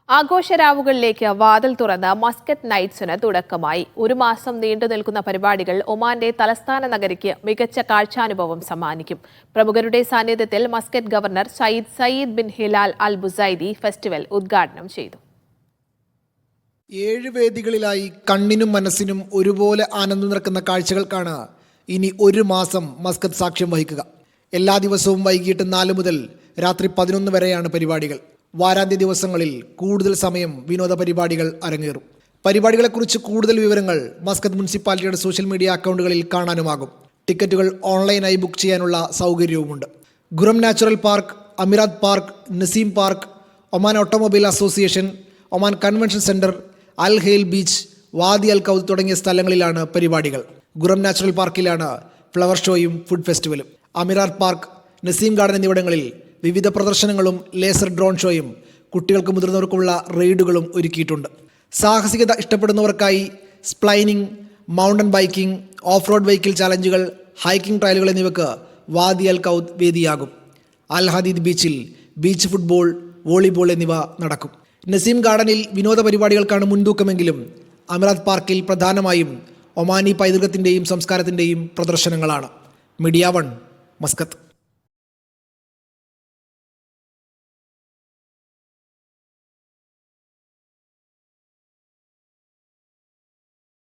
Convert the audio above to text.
ആഘോഷരാവുകളിലേക്ക് വാതിൽ തുറന്ന് മസ്കറ്റ് നൈറ്റ്സിന് തുടക്കമായി. ഒരു മാസം നീണ്ടു നിൽക്കുന്ന പരിപാടികൾ ഒമാന്റെ തലസ്ഥാന നഗരിക്ക് മികച്ച കാഴ്ചാനുഭവം സമ്മാനിക്കും. പ്രമുഖരുടെ സാന്നിധ്യത്തിൽ Muscat governor Sayyid bin Hilal Al Busaidi festival ഉദ്ഘാടനം ചെയ്തു. 7 വേദികളിലായി കണ്ണിനും മനസ്സിനും ഒരുപോലെ ആനന്ദം നിറക്കുന്ന കാഴ്ചകൾക്കാണ് ഇനി ഒരു മാസം മസ്കറ്റ് സാക്ഷ്യം വഹിക്കുക. എല്ലാ ദിവസവും വൈകിട്ട് 4 മുതൽ രാത്രി 11 വരെയാണ് പരിപാടികൾ. വാരാന്ത്യ ദിവസങ്ങളിൽ കൂടുതൽ സമയം വിനോദ പരിപാടികൾ അരങ്ങേറും. പരിപാടികളെക്കുറിച്ച് കൂടുതൽ വിവരങ്ങൾ മസ്കത്ത് മുനിസിപ്പാലിറ്റിയുടെ സോഷ്യൽ മീഡിയ അക്കൗണ്ടുകളിൽ കാണാനുമാകും. ടിക്കറ്റുകൾ ഓൺലൈനായി ബുക്ക് ചെയ്യാനുള്ള സൗകര്യവുമുണ്ട്. Qurum natural park, Amerat park, Naseem park, Oman automobile association, Oman convention centre, Al Hail beach, Wadi Al Khoud തുടങ്ങിയ സ്ഥലങ്ങളിലാണ് പരിപാടികൾ. ഗുറം നാച്ചുറൽ പാർക്കിലാണ് ഫ്ലവർ ഷോയും ഫുഡ് ഫെസ്റ്റിവലും. അമിറാത്ത് പാർക്ക്, നസീം ഗാർഡൻ എന്നിവിടങ്ങളിൽ വിവിധ പ്രദർശനങ്ങളും ലേസർ ഡ്രോൺ ഷോയും കുട്ടികൾക്ക് മുതിർന്നവർക്കുള്ള റെയ്ഡുകളും ഒരുക്കിയിട്ടുണ്ട്. സാഹസികത ഇഷ്ടപ്പെടുന്നവർക്കായി സ്പ്ലൈനിങ്, mountain biking, off road vehicle ചാലഞ്ചുകൾ, ഹൈക്കിംഗ് ട്രയലുകൾ എന്നിവയ്ക്ക് വാദി അൽ കൗദ് വേദിയാകും. അൽ ഹദീദ് ബീച്ചിൽ ബീച്ച് ഫുട്ബോൾ, വോളിബോൾ എന്നിവ നടക്കും. നസീം ഗാർഡനിൽ വിനോദ പരിപാടികൾക്കാണ് മുൻതൂക്കമെങ്കിലും അമിറാത്ത് പാർക്കിൽ പ്രധാനമായും ഒമാനി പൈതൃകത്തിൻ്റെയും സംസ്കാരത്തിൻ്റെയും പ്രദർശനങ്ങളാണ്. Media 1, Muscat.